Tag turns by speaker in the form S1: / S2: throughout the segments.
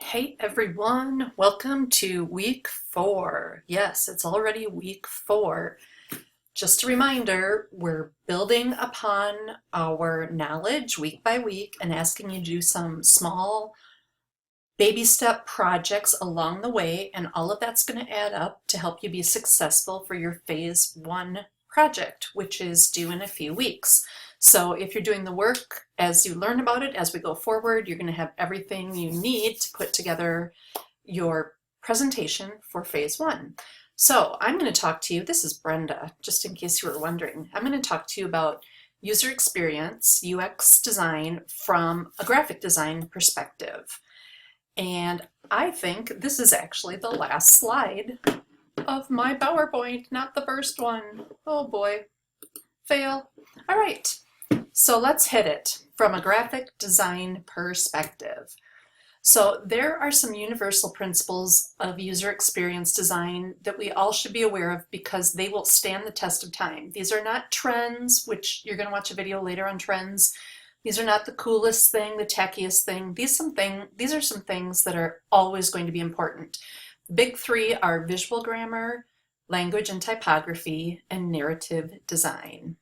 S1: Hey everyone, welcome to week 4. Yes, it's already week 4. Just a reminder, we're building upon our knowledge week by week and asking you to do some small baby step projects along the way, and all of that's going to add up to help you be successful for your phase 1 project, which is due in a few weeks. So if you're doing the work as you learn about it as we go forward, you're going to have everything you need to put together your presentation for phase 1. So I'm going to talk to you, this is Brenda, just in case you were wondering. I'm going to talk to you about user experience, UX design from a graphic design perspective. And I think this is actually the last slide of my PowerPoint, not the first one. Oh boy, fail. All right, so let's hit it from a graphic design perspective. So there are some universal principles of user experience design that we all should be aware of because they will stand the test of time. These are not trends, which you're going to watch a video later on trends. These are not the coolest thing, the tackiest thing. These are some things that are always going to be important. The big 3 are visual grammar, language and typography, and narrative design.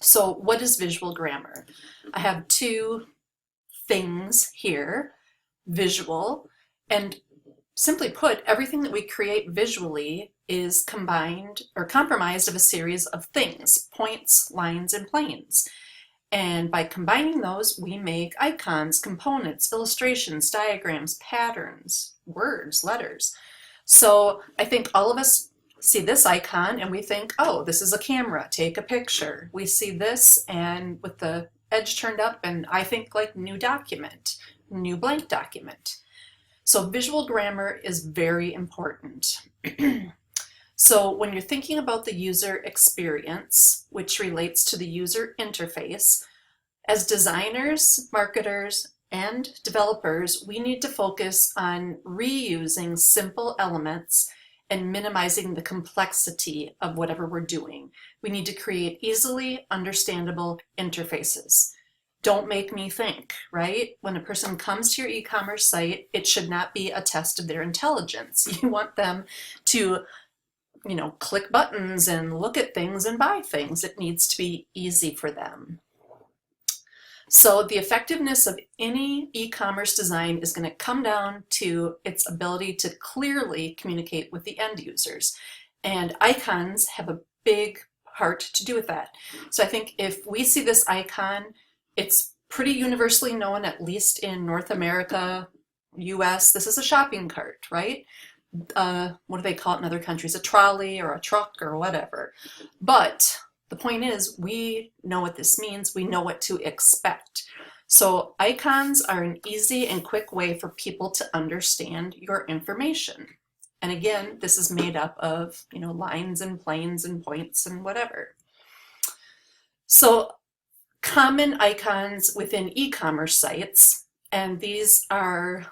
S1: So what is visual grammar? I have 2 things here, visual, and simply put, everything that we create visually is combined or comprised of a series of things, points, lines, and planes. And by combining those, we make icons, components, illustrations, diagrams, patterns, words, letters. So I think all of us see this icon and we think, oh, this is a camera, take a picture. We see this and with the edge turned up and I think like new document, new blank document. So visual grammar is very important. So when you're thinking about the user experience, which relates to the user interface, as designers, marketers, and developers, we need to focus on reusing simple elements and minimizing the complexity of whatever we're doing. We need to create easily understandable interfaces. Don't make me think, right? When a person comes to your e-commerce site, it should not be a test of their intelligence. You want them to click buttons and look at things and buy things. It needs to be easy for them. So the effectiveness of any e-commerce design is going to come down to its ability to clearly communicate with the end users. And icons have a big part to do with that. So I think if we see this icon, it's pretty universally known, at least in North America, US, this is a shopping cart, right? What do they call it in other countries? A trolley or a truck or whatever. But the point is, we know what this means. We know what to expect. So icons are an easy and quick way for people to understand your information. And again, this is made up of, lines and planes and points and whatever. So common icons within e-commerce sites, and these are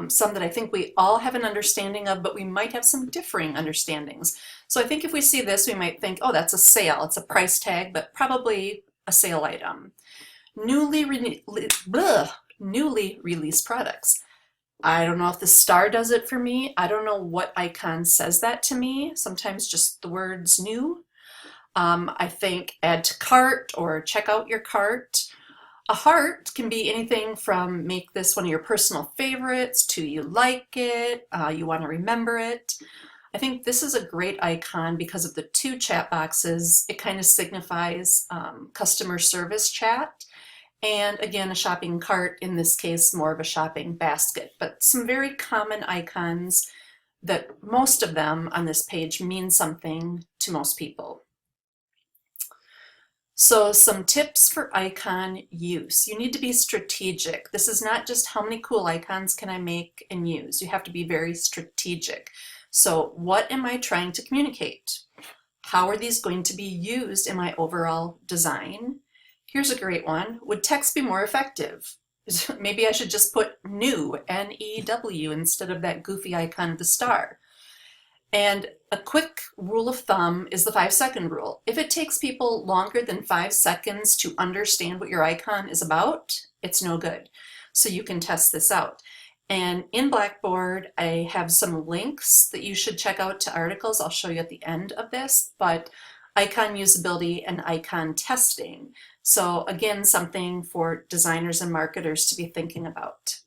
S1: some that I think we all have an understanding of, but we might have some differing understandings. So I think if we see this, we might think, oh, that's a sale. It's a price tag, but probably a sale item. Newly released products. I don't know if the star does it for me. I don't know what icon says that to me. Sometimes just the words new. I think add to cart or check out your cart. A heart can be anything from make this one of your personal favorites to you like it, you want to remember it. I think this is a great icon because of the 2 chat boxes. It kind of signifies customer service chat. And again, a shopping cart, in this case, more of a shopping basket. But some very common icons that most of them on this page mean something to most people. So some tips for icon use. You need to be strategic. This is not just how many cool icons can I make and use. You have to be very strategic. So what am I trying to communicate? How are these going to be used in my overall design? Here's a great one. Would text be more effective? Maybe I should just put new, N-E-W, instead of that goofy icon of the star. And a quick rule of thumb is the 5-second rule. If it takes people longer than 5 seconds to understand what your icon is about, it's no good. So you can test this out. And in Blackboard, I have some links that you should check out to articles. I'll show you at the end of this, but icon usability and icon testing. So again, something for designers and marketers to be thinking about.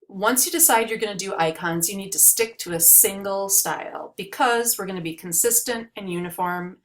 S1: Once you decide you're going to do icons, you need to stick to a single style because we're going to be consistent and uniform,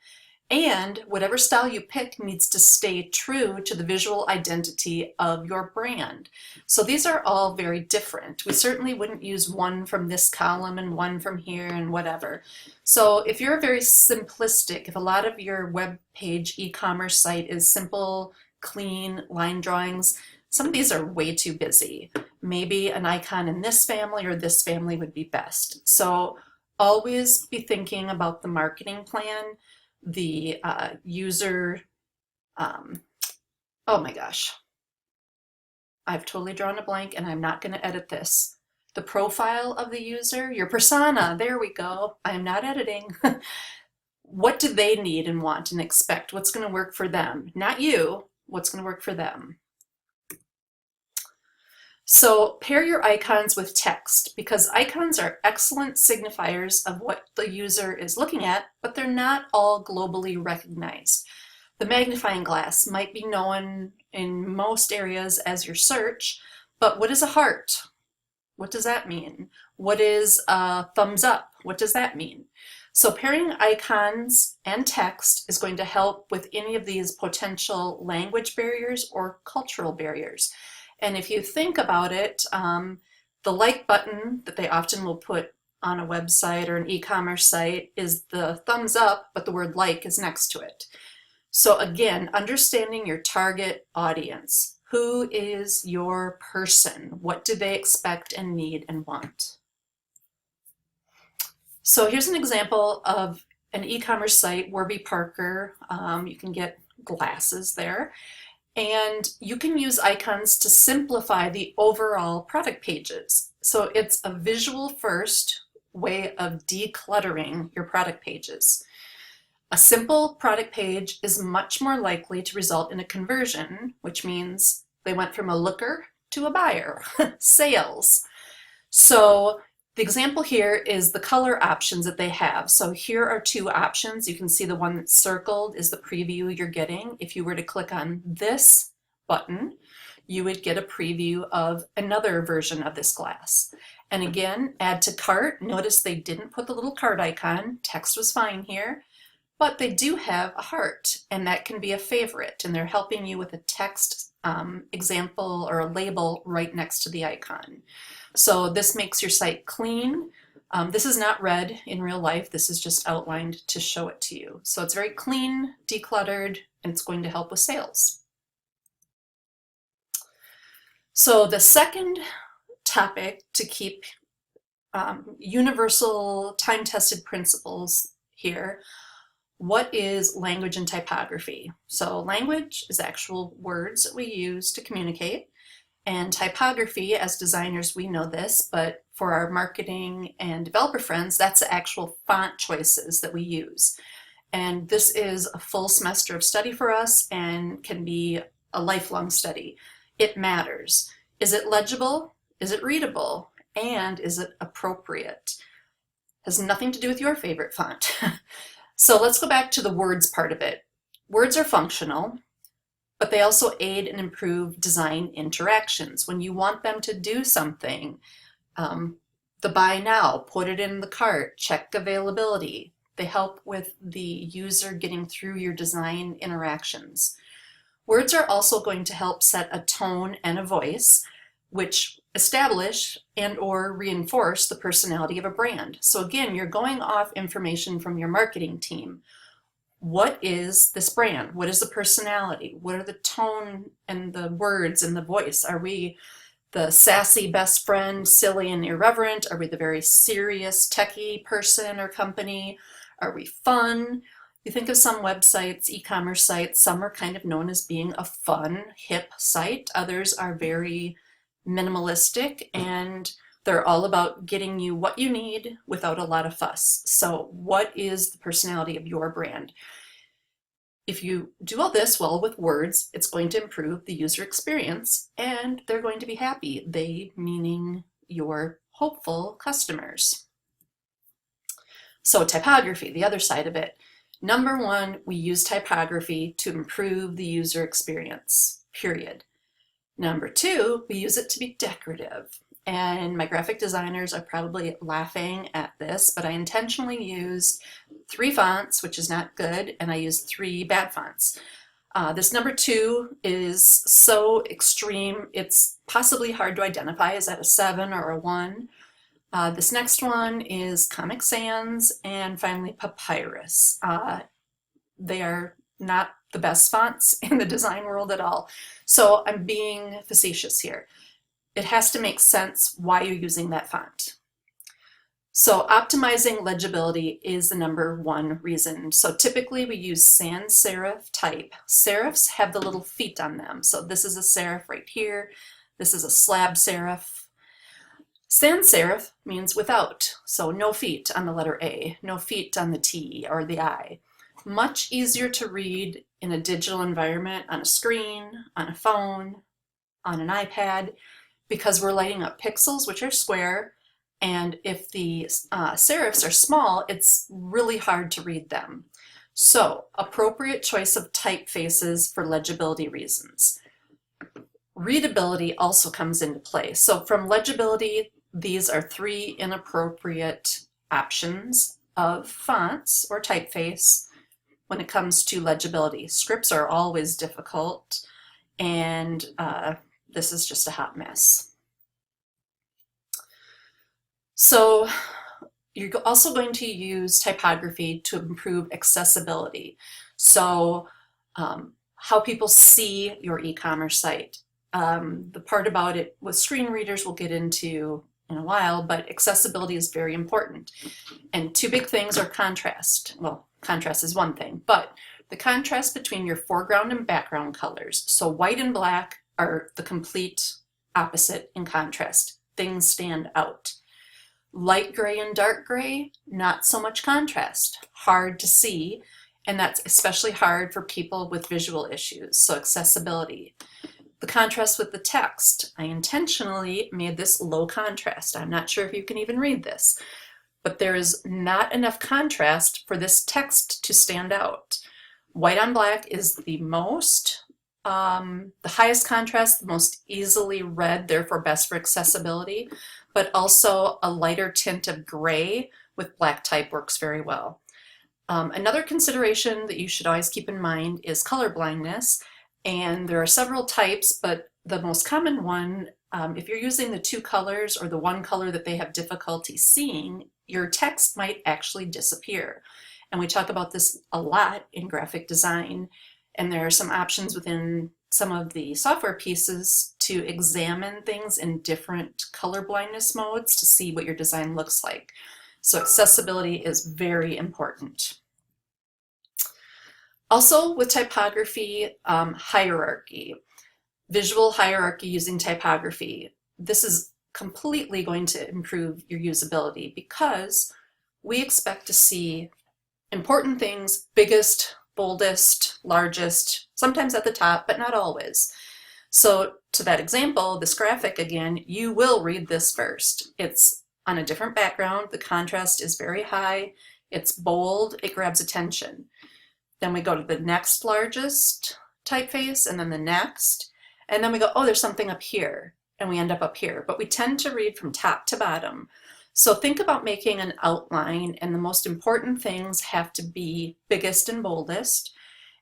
S1: and whatever style you pick needs to stay true to the visual identity of your brand. So these are all very different. We certainly wouldn't use one from this column and one from here and whatever. So if you're very simplistic, if a lot of your web page e-commerce site is simple, clean line drawings, some of these are way too busy. Maybe an icon in this family or this family would be best. So always be thinking about the marketing plan, the user, oh my gosh, I've totally drawn a blank and I'm not going to edit this. The profile of the user, your persona, there we go. I am not editing. What do they need and want and expect? What's going to work for them? Not you, what's going to work for them? So pair your icons with text because icons are excellent signifiers of what the user is looking at, but they're not all globally recognized. The magnifying glass might be known in most areas as your search, but what is a heart? What does that mean? What is a thumbs up? What does that mean? So pairing icons and text is going to help with any of these potential language barriers or cultural barriers. And if you think about it, the like button that they often will put on a website or an e-commerce site is the thumbs up, but the word like is next to it. So again, understanding your target audience. Who is your person? What do they expect and need and want? So here's an example of an e-commerce site, Warby Parker. You can get glasses there. And you can use icons to simplify the overall product pages. So it's a visual first way of decluttering your product pages. A simple product page is much more likely to result in a conversion, which means they went from a looker to a buyer, sales. So the example here is the color options that they have. So here are two options. You can see the one that's circled is the preview you're getting. If you were to click on this button, you would get a preview of another version of this glass. And again, add to cart. Notice they didn't put the little cart icon. Text was fine here, but they do have a heart, and that can be a favorite, and they're helping you with a text example or a label right next to the icon. So this makes your site clean. This is not read in real life. This is just outlined to show it to you. So it's very clean, decluttered, and it's going to help with sales. So the second topic to keep universal time-tested principles here. What is language and typography? So language is actual words that we use to communicate. And typography, as designers, we know this, but for our marketing and developer friends, that's the actual font choices that we use. And this is a full semester of study for us and can be a lifelong study. It matters. Is it legible? Is it readable? And is it appropriate? Has nothing to do with your favorite font. So let's go back to the words part of it. Words are functional, but they also aid and improve design interactions. When you want them to do something, the buy now, put it in the cart, check availability. They help with the user getting through your design interactions. Words are also going to help set a tone and a voice, which establish and or reinforce the personality of a brand. So again, you're going off information from your marketing team. What is this brand? What is the personality? What are the tone and the words and the voice? Are we the sassy best friend, silly and irreverent? Are we the very serious techie person or company? Are we fun? You think of some websites, e-commerce sites, some are kind of known as being a fun, hip site. Others are very minimalistic and they're all about getting you what you need without a lot of fuss. So what is the personality of your brand? If you do all this well with words, it's going to improve the user experience and they're going to be happy. They meaning your hopeful customers. So typography, the other side of it. Number one, we use typography to improve the user experience, period. Number two, we use it to be decorative. And my graphic designers are probably laughing at this, but I intentionally used 3 fonts, which is not good, and I used 3 bad fonts. This number 2 is so extreme, it's possibly hard to identify. Is that a 7 or a 1? This next one is Comic Sans, and finally Papyrus. They are not the best fonts in the design world at all. So I'm being facetious here. It has to make sense why you're using that font. So optimizing legibility is the number 1 reason. So typically we use sans serif type. Serifs have the little feet on them. So this is a serif right here. This is a slab serif. Sans serif means without, so no feet on the letter A, no feet on the T or the I. Much easier to read in a digital environment, on a screen, on a phone, on an iPad, because we're lighting up pixels, which are square, and if the serifs are small, it's really hard to read them. So, appropriate choice of typefaces for legibility reasons. Readability also comes into play. So from legibility, these are 3 inappropriate options of fonts or typeface when it comes to legibility. Scripts are always difficult, and this is just a hot mess. So you're also going to use typography to improve accessibility. So how people see your e-commerce site. The part about it with screen readers we'll get into in a while, but accessibility is very important. And 2 big things are contrast. Well, contrast is one thing, but the contrast between your foreground and background colors. So white and black are the complete opposite in contrast. Things stand out. Light gray and dark gray, not so much contrast, hard to see, and that's especially hard for people with visual issues, so accessibility. The contrast with the text, I intentionally made this low contrast. I'm not sure if you can even read this, but there is not enough contrast for this text to stand out. White on black is the highest contrast, the most easily read, therefore best for accessibility, but also a lighter tint of gray with black type works very well. Another consideration that you should always keep in mind is color blindness, and there are several types, but the most common one, if you're using the 2 colors or the 1 color that they have difficulty seeing, your text might actually disappear. And we talk about this a lot in graphic design, and there are some options within some of the software pieces to examine things in different color blindness modes to see what your design looks like. So accessibility is very important. Also with typography, hierarchy, visual hierarchy using typography. This is completely going to improve your usability because we expect to see important things, biggest, boldest, largest, sometimes at the top, but not always. So to that example, this graphic again, you will read this first. It's on a different background, the contrast is very high, it's bold, it grabs attention. Then we go to the next largest typeface and then the next, and then we go, oh, there's something up here, and we end up here. But we tend to read from top to bottom. So think about making an outline, and the most important things have to be biggest and boldest.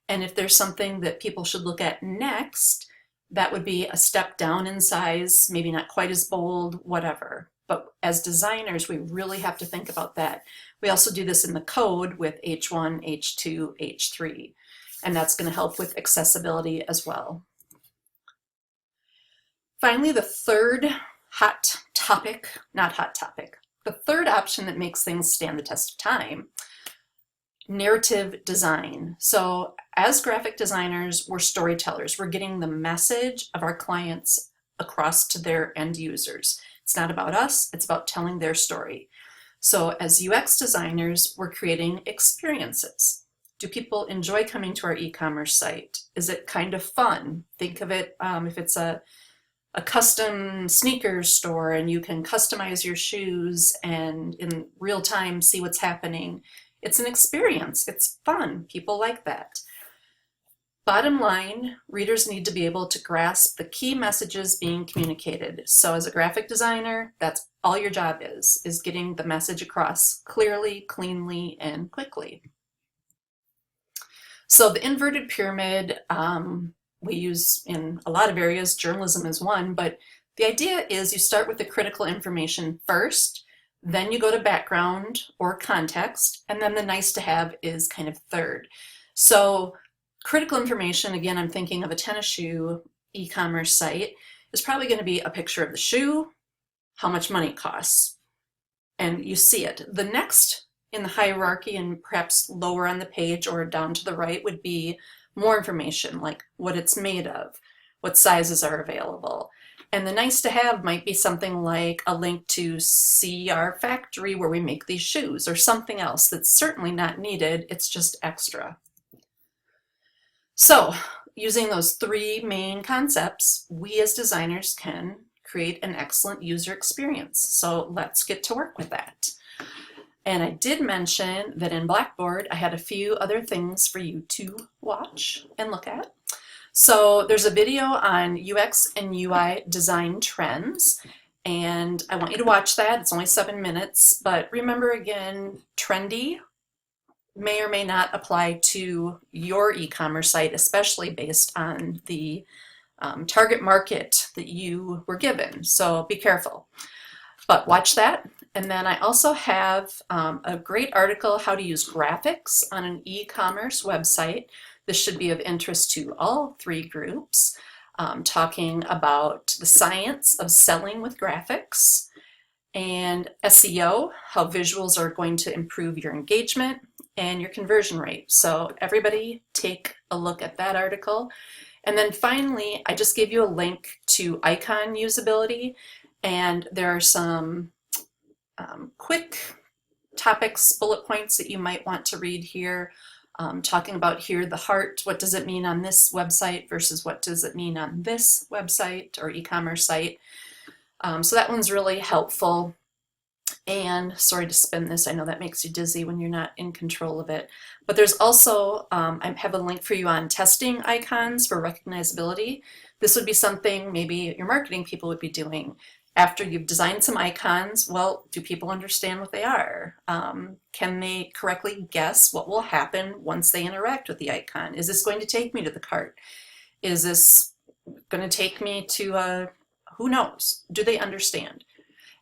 S1: And if there's something that people should look at next, that would be a step down in size, maybe not quite as bold, whatever. But as designers, we really have to think about that. We also do this in the code with H1, H2, H3, and that's going to help with accessibility as well. Finally, the third hot topic, the third option that makes things stand the test of time, narrative design. So as graphic designers, we're storytellers. We're getting the message of our clients across to their end users. It's not about us, it's about telling their story. So as UX designers, we're creating experiences. Do people enjoy coming to our e-commerce site? Is it kind of fun? Think of it if it's a custom sneakers store and you can customize your shoes and in real time see what's happening. It's an experience. It's fun. People like that. Bottom line, readers need to be able to grasp the key messages being communicated. So as a graphic designer, that's all your job is getting the message across clearly, cleanly, and quickly. So the inverted pyramid we use in a lot of areas. Journalism is one, but the idea is you start with the critical information first, then you go to background or context, and then the nice to have is kind of third. So critical information, again, I'm thinking of a tennis shoe e-commerce site, is probably going to be a picture of the shoe, how much money it costs, and you see it. The next in the hierarchy and perhaps lower on the page or down to the right would be more information, like what it's made of, what sizes are available. And the nice to have might be something like a link to see our factory where we make these shoes, or something else that's certainly not needed, it's just extra. So using those three main concepts, we as designers can create an excellent user experience. So let's get to work with that. And I did mention that in Blackboard, I had a few other things for you to watch and look at. So there's a video on UX and UI design trends, and I want you to watch that. It's only 7 minutes, but remember again, trendy may or may not apply to your e-commerce site, especially based on the target market that you were given. So be careful. But watch that. And then I also have a great article, How to Use Graphics on an E-commerce Website. This should be of interest to all three groups, talking about the science of selling with graphics, and SEO, how visuals are going to improve your engagement and your conversion rate. So everybody take a look at that article. And then finally, I just gave you a link to icon usability, and there are some quick topics, bullet points that you might want to read here, talking about here the heart, what does it mean on this website versus what does it mean on this website or e-commerce site. So that one's really helpful. And sorry to spin this, I know that makes you dizzy when you're not in control of it. But there's also, I have a link for you on testing icons for recognizability. This would be something maybe your marketing people would be doing. After you've designed some icons, well, do people understand what they are? Can they correctly guess what will happen once they interact with the icon? Is this going to take me to the cart? Is this going to take me to who knows? Do they understand?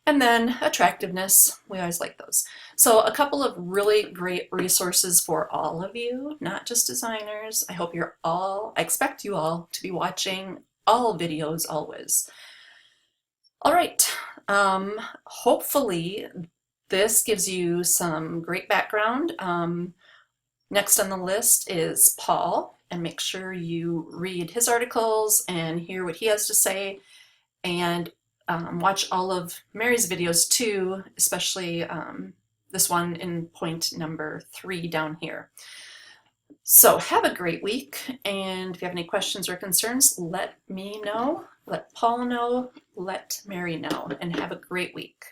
S1: And then attractiveness, we always like those. So a couple of really great resources for all of you, not just designers. I hope you're all, I expect you all to be watching all videos always. All right, hopefully this gives you some great background. Next on the list is Paul, and make sure you read his articles and hear what he has to say, and watch all of Mary's videos too, especially this one in point number 3 down here. So have a great week, and if you have any questions or concerns, let me know, let Paul know, let Mary know, and have a great week.